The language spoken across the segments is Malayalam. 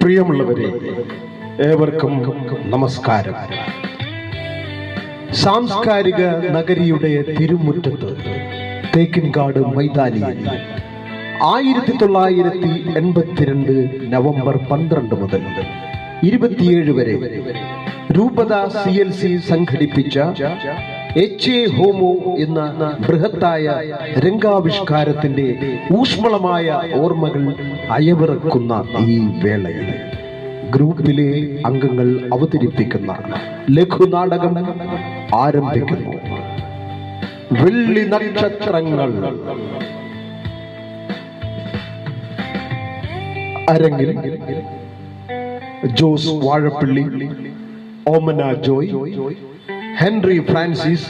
പ്രിയമുള്ളവരെ, ഏവർക്കും നമസ്കാരം. സാംസ്കാരിക നഗരിയുടെ തിരുമുറ്റത്ത് തേക്കിൻകാട് മൈതാനിയിൽ 1982 നവംബർ 12 മുതൽ 27 വരെ രൂപത CLC സംഘടിപ്പിച്ച എച്ച് എ ഹോമോ എന്ന ബൃഹത്തായ രംഗാവിഷ്കാരത്തിന്റെ ഊഷ്മളമായ ഓർമ്മകൾ അയവിറക്കുന്ന ഈ വേളയിൽ ഗ്രൂപ്പിലെ അംഗങ്ങൾ അവതരിപ്പിക്കുന്ന ലഘുനാടകം ആരംഭിക്കുന്നു. വെള്ളി നക്ഷത്രങ്ങൾ. അരങ്ങിൽ Jose Vazhappally, Omana Joy, Henry Francis,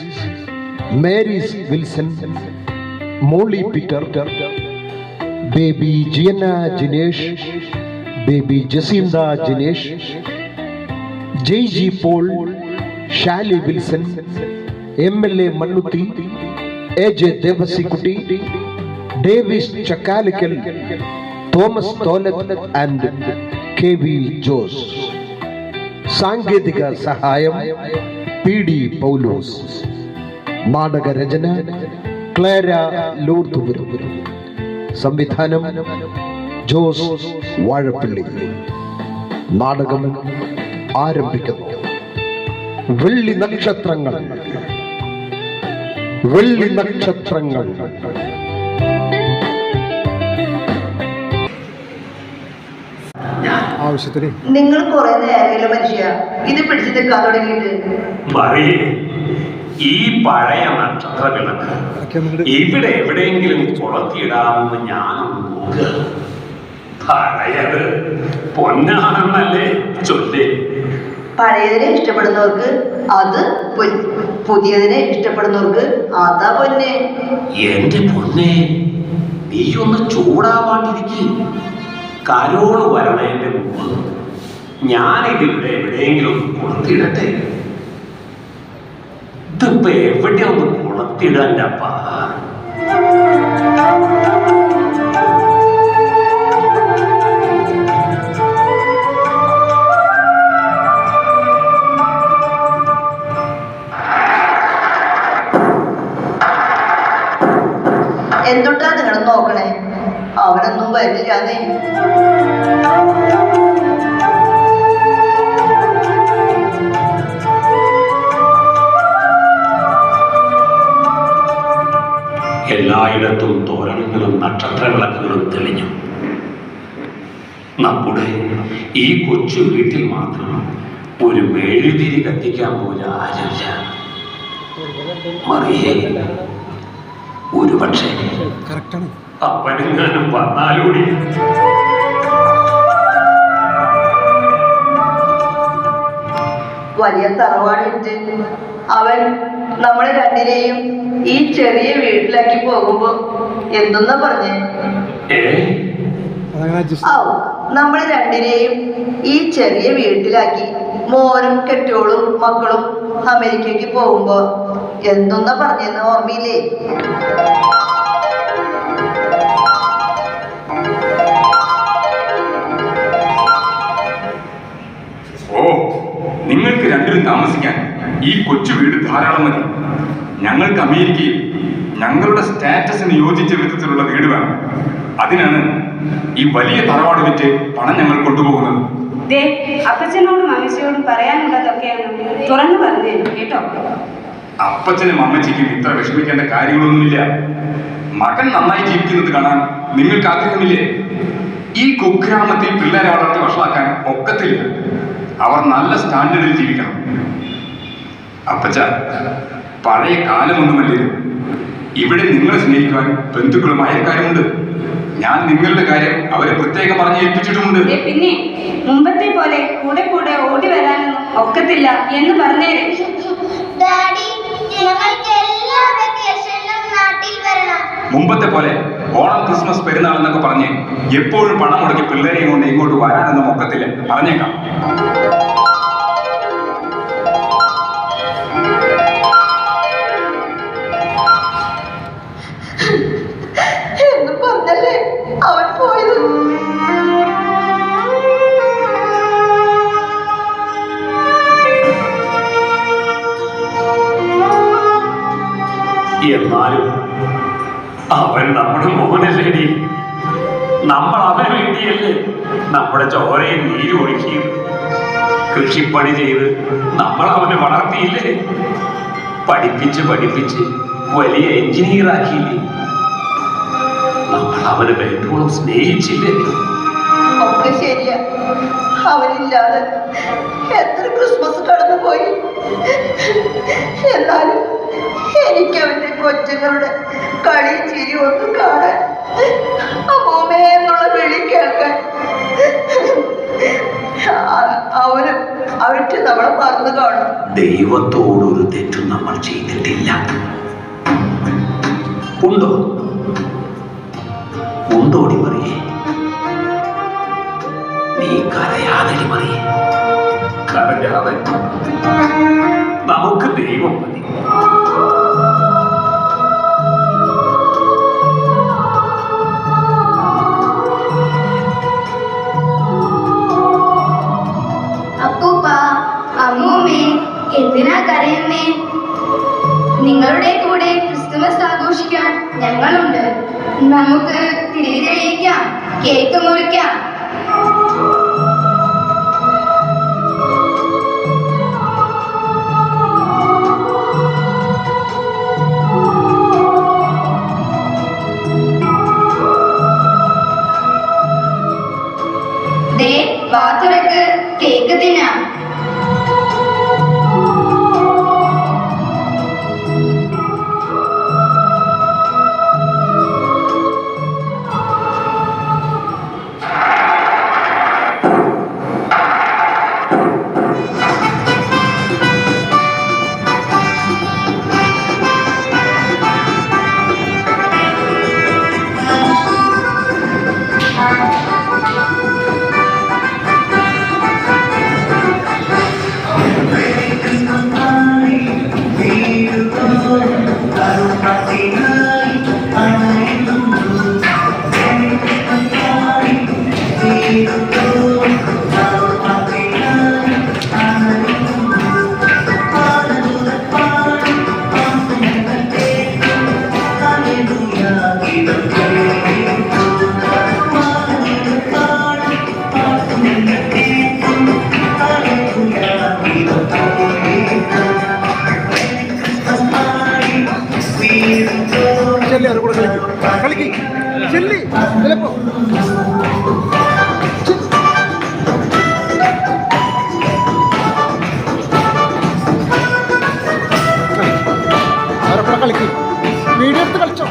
Marys Wilson, Molly Peter, baby Jiyana Jinesh, baby Jacintha Jinesh, Jaiji Paul, Shali Wilson, MLA Mannuthy, AJ Devassykutty, Davis Chakkalackal, Thomas Tholath and KV Jose. സാങ്കേതിക സഹായം PD പൗലോസ്. നാടകരചന ക്ലേര ലൂർത്തുപുരം. സംവിധാനം ജോസ് വാഴപ്പള്ളി. നാടകം ആരംഭിക്കുന്നു. വെള്ളി നക്ഷത്രങ്ങൾ. വെള്ളി നക്ഷത്രങ്ങൾ. ആവശ്യത്തിന് നിങ്ങൾ കുറെ നേരമല്ലോ മനുഷ്യ ഇത് പിടിച്ചു നിൽക്കാൻ തുടങ്ങിയിട്ട്. ഈ പഴയ നക്ഷത്ര വിളക്ക് ഇവിടെ എവിടെയെങ്കിലും കൊളത്തിയിടാമെന്ന് ഞാനൊന്ന് നോക്കുക. പഴയത് പൊന്നാണെന്നല്ലേ ചൊല്ലേ. പഴയതിനെ ഇഷ്ടപ്പെടുന്നവർക്ക് അത് പുതിയതിനെ ഇഷ്ടപ്പെടുന്നവർക്ക് അതാ പൊന്നെ. എന്റെ പൊന്നെ, നീ ഒന്ന് ചൂടാവാണ്ടിരിക്കും. കരോള് വരണേന്റെ മുമ്പ് ഞാനിതിവിടെ എവിടെയെങ്കിലും ഒന്ന് കൊളത്തിടട്ടെ. ഇതിപ്പോ എവിടെ ഒന്ന് കൊളത്തിടാൻ്റെ അപ്പ. എന്തുട്ടാ നിങ്ങൾ നോക്കണേ? അവനൊന്നും വരില്ലാന്നേ. എല്ലായിടത്തും തോരണങ്ങളും നക്ഷത്ര വിളക്കുകളും തെളിഞ്ഞു. നമ്മുടെ ഈ കൊച്ചു വീട്ടിൽ മാത്രം ഒരു മെഴുതിരി കത്തിക്കാൻ പോലും ആരുമില്ല. മറിയേ, ഒരുപക്ഷെ അവനെങ്ങാനും വന്നാലൂടി. വലിയ തറവാടിട്ട് അവൻ നമ്മളെ രണ്ടിനെയും ഈ ചെറിയ വീട്ടിലാക്കി പോകുമ്പോ എന്തെന്നാ പറഞ്ഞേ? നമ്മളെ രണ്ടിനെയും ഈ ചെറിയ വീട്ടിലാക്കി മോനും കെട്ടിയോളും മക്കളും അമേരിക്കയ്ക്ക് പോകുമ്പോ എന്തെന്നാ പറഞ്ഞെന്ന് ഓർമ്മയില്ലേ? ഓ, നിങ്ങൾക്ക് രണ്ടിലും താമസിക്കാൻ ഈ കൊച്ചു വീട് ധാരാളം മതി. ഞങ്ങൾക്ക് അമേരിക്കയിൽ ഞങ്ങളുടെ സ്റ്റാറ്റസിന് യോജിച്ച വിധത്തിലുള്ള വീട് വേണം. അതിനാണ് ഈ വലിയ തറവാട് വിറ്റ് പണം ഞങ്ങൾ കൊണ്ടുപോകുന്നത്. അപ്പച്ചനോടും അമ്മച്ചിയോടും പറയാനുള്ളതൊക്കെയാണ് തുറന്നു പറഞ്ഞേ കേട്ടോ. അപ്പച്ചനും അമ്മച്ചിക്കും ഇത്ര വിഷമിക്കേണ്ട കാര്യങ്ങളൊന്നുമില്ല. മകൻ നന്നായി ജീവിക്കുന്നത് കാണാൻ നിങ്ങൾക്ക് ആഗ്രഹമില്ലേ? ഈ കുഗ്രാമത്തിൽ പിള്ളേരെ വളർത്തി വഷളാക്കാൻ ഒക്കത്തില്ല. അവർ നല്ല സ്റ്റാൻഡേർഡിൽ ജീവിക്കണം. അപ്പച്ച, പഴയ കാലമൊന്നുമല്ലേ. ഇവിടെ നിങ്ങളെ സ്നേഹിക്കുവാൻ ബന്ധുക്കളും അയൽക്കാരുമുണ്ട്. ഞാൻ നിങ്ങളുടെ കാര്യം അവരെ പ്രത്യേകം പറഞ്ഞ് ഏൽപ്പിച്ചിട്ടുമുണ്ട്. പിന്നെ മുമ്പത്തെ പോലെ കൂടെ കൂടെ ഓടി വരാനൊന്നും ഒക്കത്തില്ല എന്ന് പറഞ്ഞേരെ. മുമ്പത്തെ പോലെ ഓണം, ക്രിസ്മസ്, പെരുന്നാൾ എന്നൊക്കെ പറഞ്ഞ് എപ്പോഴും പണം മുടക്കി പിള്ളേരെയും കൊണ്ട് ഇങ്ങോട്ട് വരാനൊന്നും ഒക്കത്തില്ല. പറഞ്ഞേക്കാം. എന്ന് പറഞ്ഞല്ലേ അവൻ പോയത്. എന്നാലും അവൻ നമ്മുടെ മോനല്ലേടി. നമ്മൾ അവന് വേണ്ടിയല്ലേ നമ്മുടെ ചോരയിൽ നീര് ഒഴുക്കിയത്. കൃഷിപ്പണി ചെയ്ത് നമ്മൾ അവനെ വളർത്തിയില്ലേ. പഠിപ്പിച്ച് വലിയ എഞ്ചിനീയർ ആക്കിയില്ലേ. നമ്മൾ അവന് വേണ്ടോളം സ്നേഹിച്ചില്ലേ. ഒക്കെ ശരിയാ. അവനില്ലാതെ എത്ര ക്രിസ്മസ് കടന്നുപോയി. എന്നാലും എനിക്ക് അവന്റെ കൊച്ചുങ്ങളുടെ കളി ചിരി ഒന്ന് കാണാൻ, അമ്മൂമ്മേ എന്നുള്ള വിളി കേൾക്കാൻ, അവർക്ക് നമ്മളെ മറന്നു കാണും. ദൈവത്തോടൊരു തെറ്റും നമ്മൾ ചെയ്തിട്ടില്ല. ഉണ്ടോടി പറയേ. നീ കരയാതടി പറയേ. കരയാതെ നമുക്ക് ദൈവം മതി. അപ്പൂപ്പ, അമ്മൂമ്മേ, എന്തിനാ കരയുന്നേ? നിങ്ങളുടെ കൂടെ ക്രിസ്തുമസ് ആഘോഷിക്കാൻ ഞങ്ങളുണ്ട്. നമുക്ക് തിരി തെളിയിക്കാം, കേക്ക് മുറിക്കാം. ദേ, വാ തുറക്ക്, കേക്ക് തിന്നാം. വീഡിയോ എടുത്ത് കളിച്ചോ.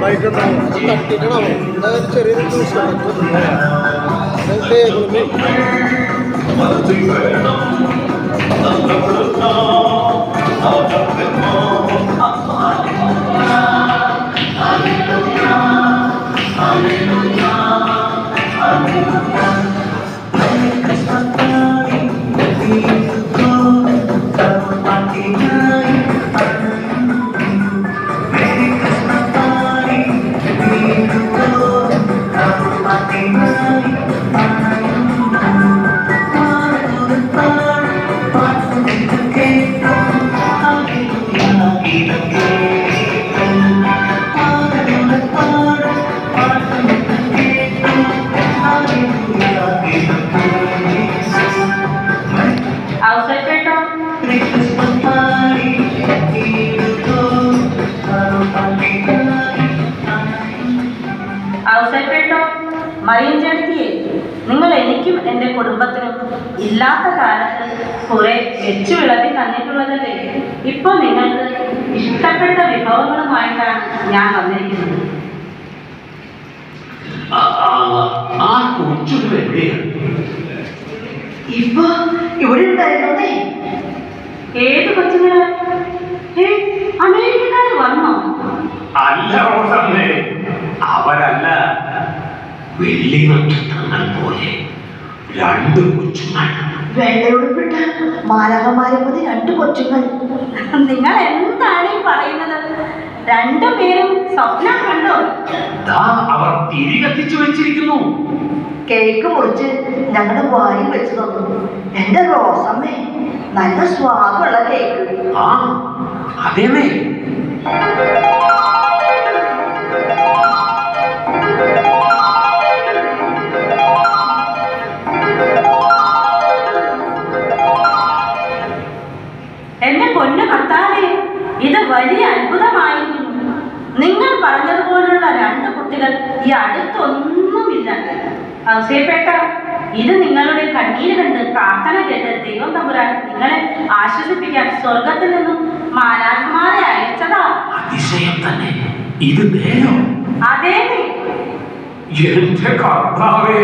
Right now. തട്ടിക്കണോ ഇവിടെ ഒരു ചെറിയൊരു ജ്യൂസ് ഔസേപ്പേട്ടോ, മറിയം ചേട്ടത്തിയെ, നിങ്ങൾ എനിക്കും എൻ്റെ കുടുംബത്തിനും ഇല്ലാത്ത കാലത്ത് കുറെ വെച്ചു വിളമ്പി തന്നിട്ടുള്ളതല്ലേ. ഇപ്പോൾ നിങ്ങൾക്ക് ഇഷ്ടപ്പെട്ട വിഭവങ്ങളുമായിട്ടാണ് ഞാൻ വന്നിരിക്കുന്നത്. ആ കൊച്ചുകൾ എവിടെയാണ്? ഇപ്പൊ ഇവിടെ ഉണ്ടായിരുന്നേ. ഏത് കൊച്ചുങ്ങള്? അമേരിക്കക്കാർ വന്നോ? അല്ല റോസമ്മേ, അവരല്ല. വെള്ളി നക്ഷത്രങ്ങൾ പോലെ രണ്ട് കൊച്ചുങ്ങൾ. വെള്ളയുടുപ്പിട്ട മാലകന്മാരെ പോലെ രണ്ട് കൊച്ചുങ്ങൾ. നിങ്ങൾ എന്താണ് ഈ പറയുന്നത്? രണ്ടുപേരും സ്വപ്നം കണ്ടോ? അവർ തിരി കത്തിച്ചു വെച്ചിരിക്കുന്നു. കേക്ക് മുറിച്ച് ഞങ്ങളുടെ വാരി വെച്ച് തന്നു. എന്റെ റോസമ്മേ, നല്ല സ്വാദുള്ള കേക്ക്. ആ അതേമേ. എന്റെ പൊന്നു കർത്താവേ, ഇത് വലിയ അത്ഭുതമായിരുന്നു. നിങ്ങൾ പറഞ്ഞതുപോലുള്ള രണ്ട് കുട്ടികൾ ഈ അടുത്തൊന്നുമില്ല. ഔസേപ്പേട്ട, ഇത് നിങ്ങളുടെ കണ്ണീര് കണ്ട് പ്രാർത്ഥന കേട്ട് ദൈവം തമ്പുരാൻ നിങ്ങളെ ആശ്വസിപ്പിക്കാൻ സ്വർഗത്തിൽ നിന്നും മാലാഖമാരെ അയച്ചതാ. അതിശയം തന്നെ. ഇത് നേരോ? അതേ. എന്റെ കർത്താവേ,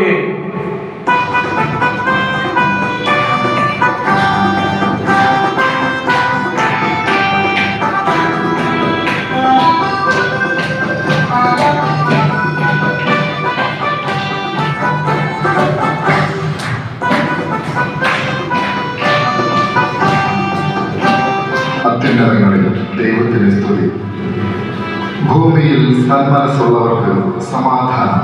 അത്യുന്നതങ്ങളിൽ ദൈവത്തിന് സ്തുതി. ഭൂമിയിൽ സന്മനസ്സുള്ളവർക്ക് സമാധാനം.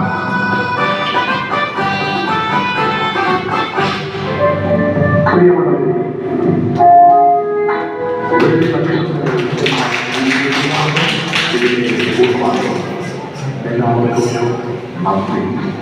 എല്ലാവർക്കും നന്ദി.